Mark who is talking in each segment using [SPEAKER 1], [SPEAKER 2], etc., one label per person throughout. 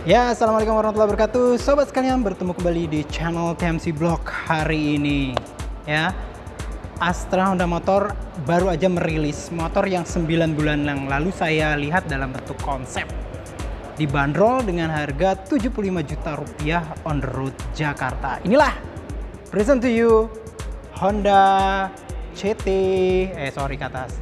[SPEAKER 1] Ya, assalamualaikum warahmatullahi wabarakatuh. Sobat sekalian, bertemu kembali di channel TMC Blog hari ini. Ya, Astra Honda Motor baru aja merilis motor yang 9 bulan yang lalu saya lihat dalam bentuk konsep. Dibanderol dengan harga 75 juta rupiah on the road Jakarta. Inilah, present to you, Honda CT, ke atas.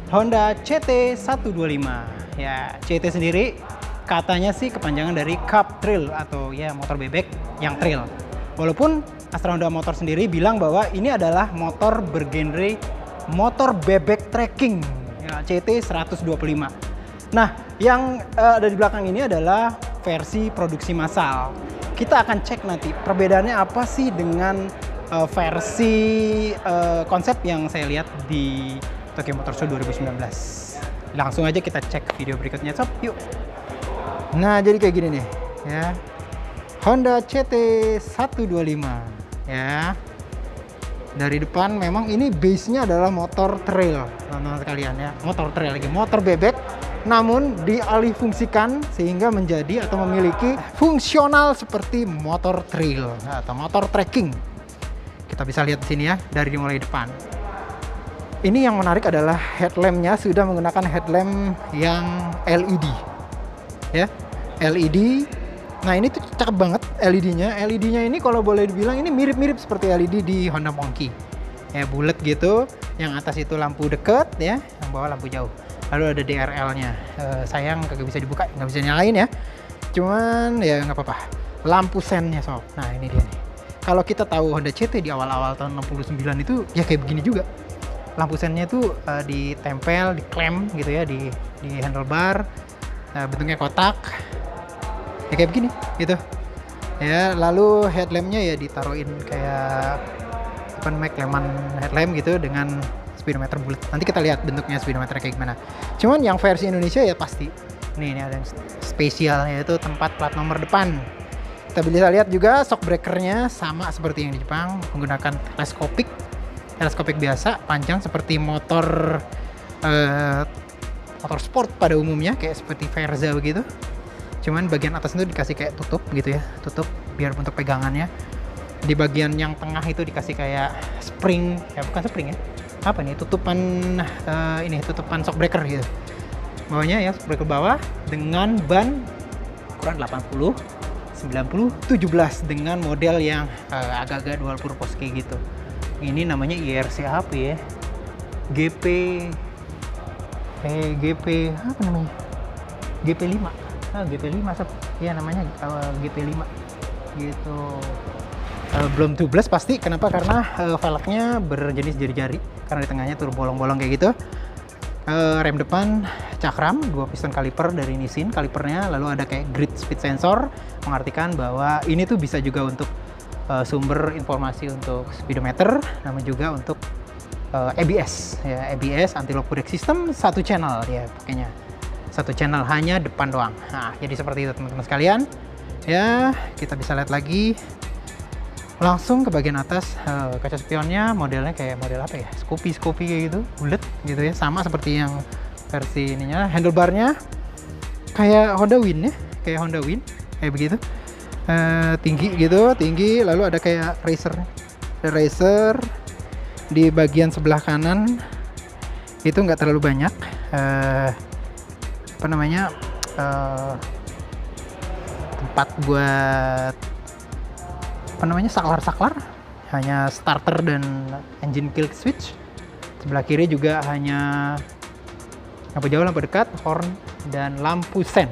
[SPEAKER 1] Honda CT 125. Ya, CT sendiri katanya sih kepanjangan dari Cup Trail atau ya motor bebek yang trail. Walaupun Astra Honda Motor sendiri bilang bahwa ini adalah motor bergenre motor bebek trekking, ya, CT 125. Nah, yang ada di belakang ini adalah versi produksi massal. Kita akan cek nanti perbedaannya apa sih dengan versi konsep yang saya lihat di Tokyo Motor Show 2019. Langsung aja kita cek video berikutnya, sob. Yuk. Nah, jadi kayak gini nih, ya. Honda CT 125, ya. Dari depan memang ini base-nya adalah motor trail, teman-teman sekalian ya. Motor trail lagi, motor bebek, namun dialih fungsikan sehingga menjadi atau memiliki fungsional seperti motor trail atau motor trekking. Kita bisa lihat di sini ya, dari mulai depan. Ini yang menarik adalah headlamp-nya sudah menggunakan headlamp yang LED. Ya, LED. Nah, ini tuh cakep banget LED-nya. LED-nya ini kalau boleh dibilang ini mirip-mirip seperti LED di Honda Monkey. Ya, bulat gitu. Yang atas itu lampu deket ya, yang bawah lampu jauh. Lalu ada DRL-nya. Sayang kagak bisa dibuka, nggak bisa nyalain ya. Cuman ya nggak apa-apa. Lampu sen-nya sob. Nah, ini dia nih. Kalau kita tahu Honda CT di awal-awal tahun 69 itu ya kayak begini juga. Lampu sen-nya itu ditempel, diklem gitu ya di handlebar. Bentuknya kotak ya kayak begini gitu ya. Lalu headlampnya ya ditaruhin kayak apa namanya, kleman headlamp gitu dengan speedometer bulat. Nanti kita lihat bentuknya speedometer kayak gimana. Cuman yang versi Indonesia ya pasti ini ada yang spesial, yaitu tempat plat nomor depan. Kita bisa lihat juga shock breakernya sama seperti yang di Jepang, menggunakan teleskopik biasa panjang seperti motor motor sport pada umumnya, kayak seperti Verza begitu. Cuman bagian atas itu dikasih kayak tutup gitu ya, tutup biar untuk pegangannya. Di bagian yang tengah itu dikasih kayak spring, ya bukan spring ya, apa nih, tutupan ini tutupan shock breaker gitu. Bawahnya ya shock breaker bawah dengan ban ukuran 80, 90, 17 dengan model yang agak-agak dual purpose kayak gitu. Ini namanya IRC apa ya? GP apa namanya? GP5. GP5 ya namanya, GP5 gitu. Belum 12 pasti. Kenapa? Karena velgnya berjenis jari-jari, karena di tengahnya tuh bolong-bolong kayak gitu. Rem depan cakram, 2 piston kaliper dari Nissin kalipernya. Lalu ada kayak grid speed sensor, mengartikan bahwa ini tuh bisa juga untuk sumber informasi untuk speedometer, namun juga untuk ABS ya, ABS anti lock brake system, satu channel ya pakainya, satu channel hanya depan doang. Nah, jadi seperti itu teman-teman sekalian ya. Kita bisa lihat lagi langsung ke bagian atas. Kaca spionnya modelnya kayak model apa ya, Scoopy kayak gitu, bulat gitu ya, sama seperti yang versi ininya. Handlebarnya kayak Honda Win ya, kayak Honda Win kayak begitu, tinggi gitu, tinggi. Lalu ada kayak racer di bagian sebelah kanan itu nggak terlalu banyak tempat buat saklar, hanya starter dan engine kill switch. Sebelah kiri juga hanya lampu jauh, lampu dekat, horn, dan lampu sen.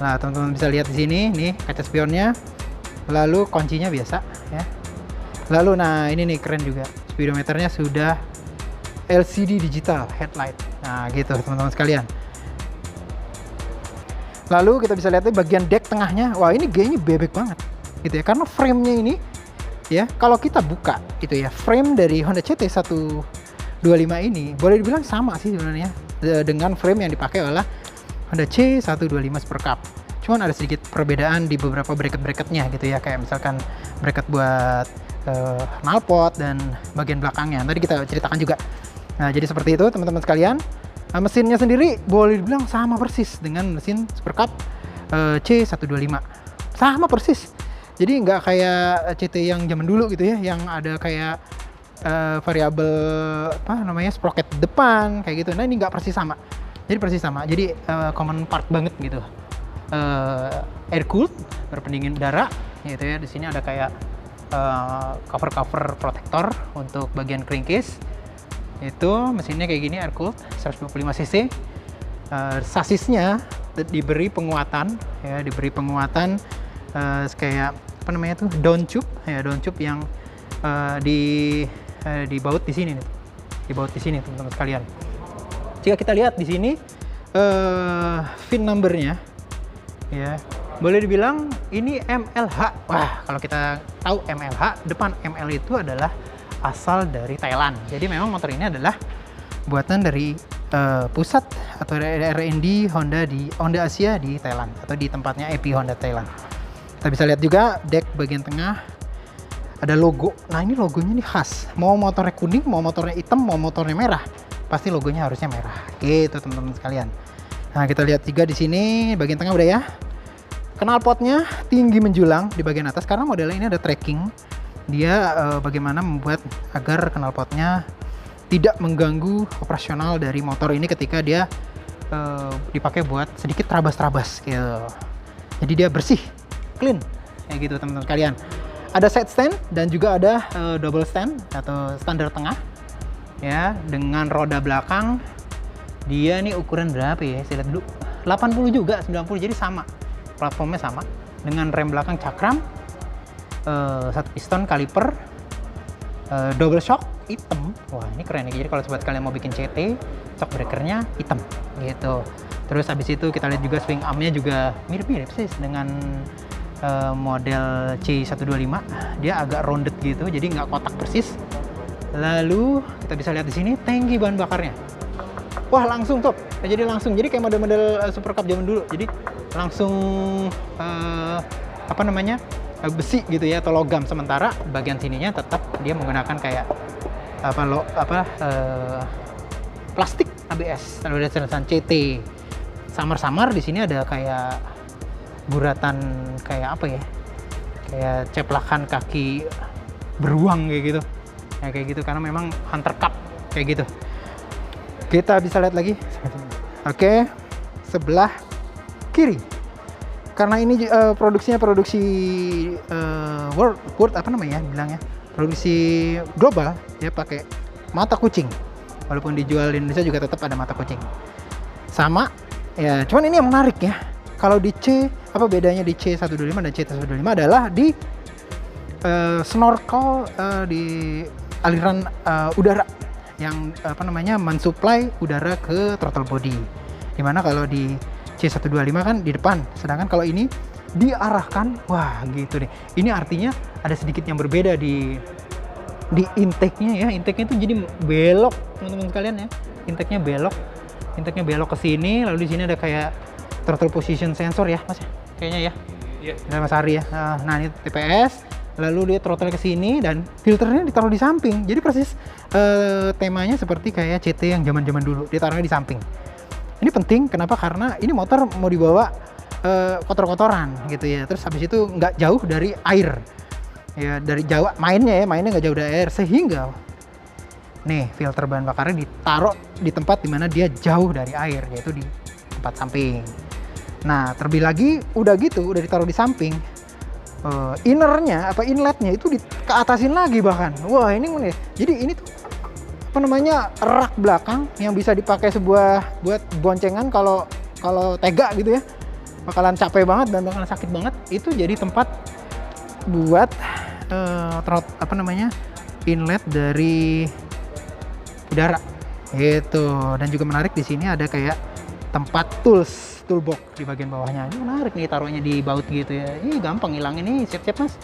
[SPEAKER 1] Nah, teman-teman bisa lihat di sini nih kaca spionnya, lalu kuncinya biasa ya. Lalu nah ini nih keren juga, speedometernya sudah LCD digital headlight. Nah gitu teman-teman sekalian. Lalu kita bisa lihat bagian deck tengahnya. Wah, ini kayaknya bebek banget gitu ya, karena frame-nya ini ya, kalau kita buka itu ya, frame dari Honda CT 125 ini boleh dibilang sama sih sebenarnya dengan frame yang dipakai oleh Honda C125 Super Cup. Cuman ada sedikit perbedaan di beberapa bracket-bracketnya gitu ya, kayak misalkan bracket buat knalpot dan bagian belakangnya. Tadi kita ceritakan juga. Nah, jadi seperti itu teman-teman sekalian. Mesinnya sendiri boleh dibilang sama persis dengan mesin Super Cup C125. Sama persis. Jadi nggak kayak CT yang zaman dulu gitu ya, yang ada kayak variabel apa namanya sprocket depan kayak gitu. Nah ini nggak persis sama. Jadi persis sama. Jadi common part banget gitu. Air cooled, berpendingin udara gitu ya. Di sini ada kayak cover protektor untuk bagian crankcase. Itu mesinnya kayak gini, air cooled 125 cc. Sasisnya diberi penguatan ya, kayak apa namanya tuh down tube ya, down tube yang dibaut di sini nih. Dibaut di sini teman-teman sekalian. Jika kita lihat di sini VIN numbernya ya, boleh dibilang ini MLH. Wah, kalau kita tahu MLH, depan ML itu adalah asal dari Thailand. Jadi memang motor ini adalah buatan dari pusat atau R&D Honda Asia di Thailand, atau di tempatnya EP Honda Thailand. Kita bisa lihat juga deck bagian tengah ada logo. Nah ini logonya nih khas. Mau motornya kuning, mau motornya hitam, mau motornya merah, pasti logonya harusnya merah. Gitu teman-teman sekalian. Nah kita lihat juga di sini bagian tengah udah ya. Knalpotnya tinggi menjulang di bagian atas karena modelnya ini ada tracking. Dia bagaimana membuat agar knalpotnya tidak mengganggu operasional dari motor ini ketika dia dipakai buat sedikit terabas-terabas gitu. Jadi dia bersih, clean kayak gitu teman-teman sekalian. Ada side stand dan juga ada double stand atau standar tengah ya, dengan roda belakang. Dia nih ukuran berapa ya? Saya lihat dulu. 80 juga, 90, jadi sama. Platformnya sama dengan rem belakang cakram, satu piston kaliper, double shock hitam. Wah ini keren nih. Jadi kalau sobat kalian mau bikin CT, shock breakernya hitam gitu. Terus habis itu kita lihat juga swing armnya juga mirip-mirip sih dengan model C125. Dia agak rounded gitu, jadi nggak kotak persis. Lalu kita bisa lihat di sini tangki bahan bakarnya. Wah langsung top. Jadi langsung, jadi kayak model-model Super Cup zaman dulu. Jadi langsung apa namanya, besi gitu ya, atau logam. Sementara bagian sininya tetap dia menggunakan kayak plastik ABS. Lalu ada tulisan CT. Samar-samar di sini ada kayak guratan kayak apa ya, kayak ceplakan kaki beruang kayak gitu ya, kayak gitu karena memang Hunter Cup kayak gitu. Kita bisa lihat lagi. Oke, sebelah kiri karena ini produksinya produksi world apa namanya bilangnya, produksi global. Dia pakai mata kucing, walaupun dijual di Indonesia juga tetap ada mata kucing sama ya. Cuman ini yang menarik ya, kalau di apa bedanya di C125 dan C125 adalah di snorkel, di aliran udara yang apa namanya mensuplai udara ke throttle body. Dimana kalau di C125 kan di depan, sedangkan kalau ini diarahkan. Wah gitu deh. Ini artinya ada sedikit yang berbeda di intake-nya ya. Intake-nya itu jadi belok teman-teman sekalian ya. Intake-nya belok ke sini, lalu di sini ada kayak throttle position sensor ya Mas, kayaknya ya. Iya. Dan Mas Ari ya. Nah ini TPS, lalu dia throttle ke sini dan filternya ditaruh di samping. Jadi persis temanya seperti kayak CT yang zaman-zaman dulu, ditaruhnya di samping. Ini penting kenapa? Karena ini motor mau dibawa kotor-kotoran gitu ya. Terus habis itu nggak jauh dari air. Ya dari Jawa mainnya nggak jauh dari air, sehingga nih filter bahan bakarnya ditaruh di tempat dimana dia jauh dari air, yaitu di tempat samping. Nah terlebih lagi udah ditaruh di samping, innernya inletnya itu keatasin lagi bahkan. Wah ini nih, jadi ini tuh apa namanya, rak belakang yang bisa dipakai buat boncengan kalau tega gitu ya, bakalan capek banget dan bakalan sakit banget. Itu jadi tempat buat inlet dari udara gitu. Dan juga menarik di sini ada kayak tempat toolbox di bagian bawahnya. Ini menarik nih, taruhnya di baut gitu ya. Ini gampang ngilangin nih, siap-siap Mas.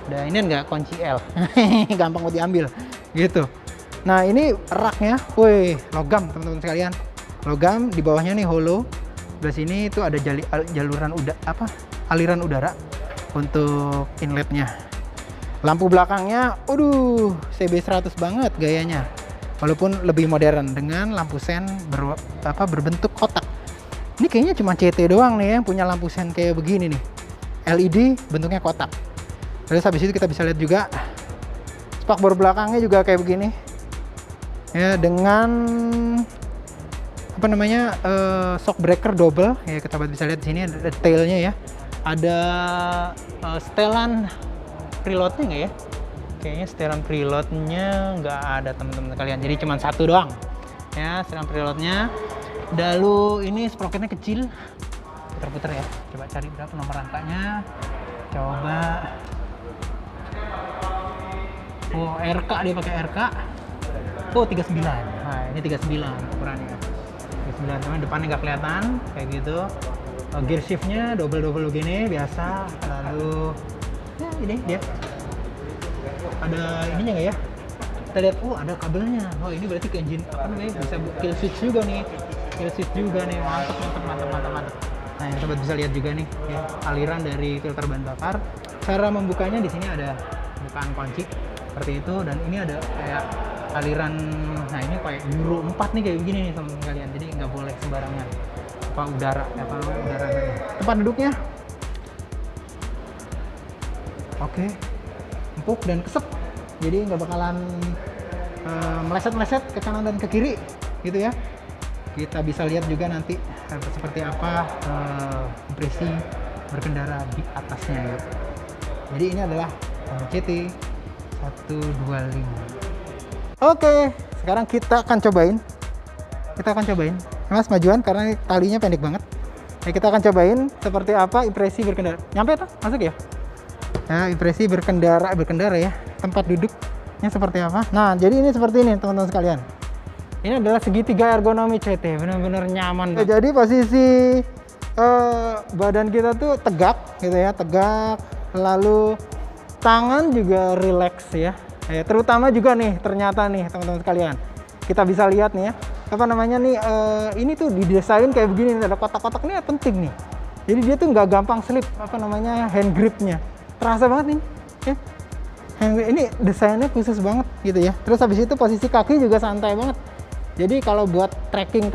[SPEAKER 1] Udah ini enggak kunci L. Gampang buat diambil gitu. Nah, ini raknya, woi, logam teman-teman sekalian. Logam, di bawahnya nih hollow. Sebelah sini itu ada aliran udara untuk inletnya. Lampu belakangnya, CB100 banget gayanya. Walaupun lebih modern dengan lampu sen berbentuk kotak. Ini kayaknya cuma CT doang nih yang punya lampu sen kayak begini nih. LED bentuknya kotak. Terus habis itu kita bisa lihat juga spakbor belakangnya juga kayak begini. Ya, dengan apa namanya shock breaker double. Ya, kita bisa lihat di sini ada detailnya ya. Ada setelan preloadnya nggak ya? Kayaknya setelan preloadnya nggak ada teman-teman sekalian. Jadi cuma satu doang. Ya, setelan preloadnya. Lalu ini sprocketnya kecil. Putar-putar ya. Coba cari berapa nomor rangkanya. Coba. Oh, RK, dia pakai RK. Oh, 39. Nah, ini 39 ukurannya. 39, teman depannya nggak kelihatan kayak gitu. Gear shiftnya double begini biasa. Lalu ya ini dia. Ada ininya nggak ya? Kita lihat, oh ada kabelnya. Oh, ini berarti ke engine apa namanya? Bisa kill switch juga nih. Kill switch juga nih. Mantap. Nah, yang sobat bisa lihat juga nih ya, aliran dari filter bahan bakar. Cara membukanya di sini ada bukaan kunci seperti itu, dan ini ada kayak aliran. Nah, ini kayak Euro 4 nih kayak begini nih teman-teman kalian. Jadi nggak boleh sembarangan udara tempat duduknya oke, empuk dan kesep, jadi nggak bakalan meleset-meleset ke kanan dan ke kiri gitu ya. Kita bisa lihat juga nanti seperti apa impresi berkendara di atasnya ya. Jadi ini adalah CT 125. Oke, sekarang kita akan cobain. Mas, majuan karena talinya pendek banget. Ya, kita akan cobain seperti apa impresi berkendara. Nyampe tuh, masuk ya? Nah, impresi berkendara ya. Tempat duduknya seperti apa? Nah, jadi ini seperti ini teman-teman sekalian. Ini adalah segitiga ergonomi CT, benar-benar nyaman. Ya, jadi posisi badan kita tuh tegak gitu ya, tegak. Lalu tangan juga rileks ya. Terutama juga nih, ternyata nih teman-teman sekalian. Kita bisa lihat nih ya. Apa namanya nih, ini tuh didesain kayak begini, ada kotak-kotak nih penting nih. Jadi dia tuh nggak gampang slip, apa namanya, hand gripnya. Terasa banget nih. Ya. Ini desainnya khusus banget gitu ya. Terus habis itu posisi kaki juga santai banget. Jadi kalau buat trekking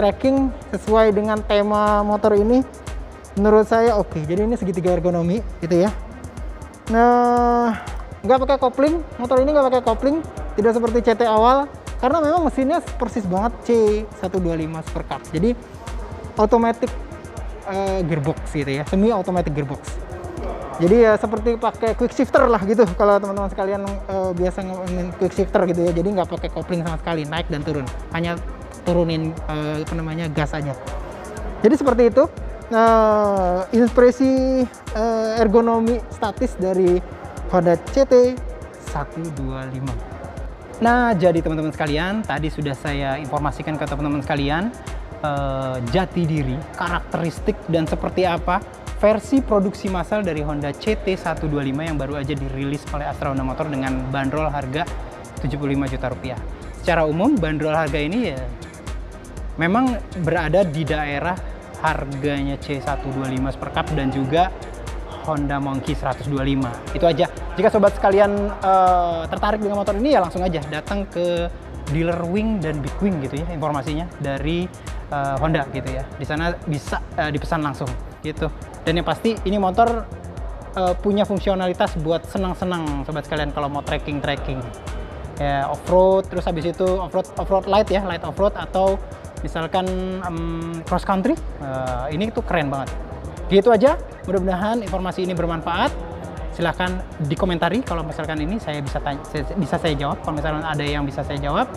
[SPEAKER 1] sesuai dengan tema motor ini, menurut saya oke. Jadi ini segitiga ergonomi gitu ya. Nah, nggak pakai kopling, motor ini nggak pakai kopling, tidak seperti CT awal, karena memang mesinnya persis banget C125 Super Cup. Jadi automatic gearbox gitu ya, semi automatic gearbox. Jadi ya seperti pakai quick shifter lah gitu, kalau teman-teman sekalian biasa ngomongin quick shifter gitu ya. Jadi nggak pakai kopling sama sekali, naik dan turun, hanya turunin apa namanya, gas aja. Jadi seperti itu impresi ergonomi statis dari Honda CT 125. Nah, jadi teman-teman sekalian, tadi sudah saya informasikan ke teman-teman sekalian jati diri, karakteristik, dan seperti apa versi produksi massal dari Honda CT 125 yang baru aja dirilis oleh Astra Honda Motor dengan bandrol harga 75 juta rupiah. Secara umum, bandrol harga ini ya memang berada di daerah harganya C125 Super Cup dan juga Honda Monkey 125. Itu aja. Jika sobat sekalian tertarik dengan motor ini, ya langsung aja datang ke dealer Wing dan Big Wing gitu ya, informasinya dari Honda gitu ya. Di sana bisa dipesan langsung gitu. Dan yang pasti ini motor punya fungsionalitas buat senang-senang sobat sekalian kalau mau trekking ya, off-road, terus habis itu off-road light ya, light off-road, atau misalkan cross country. Ini tuh keren banget. Gitu aja, mudah-mudahan informasi ini bermanfaat. Silahkan dikomentari kalau misalkan ini saya bisa saya jawab, kalau misalkan ada yang bisa saya jawab.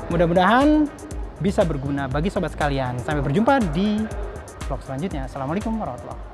[SPEAKER 1] Mudah-mudahan bisa berguna bagi sobat sekalian. Sampai berjumpa di vlog selanjutnya. Assalamualaikum warahmatullahi wabarakatuh.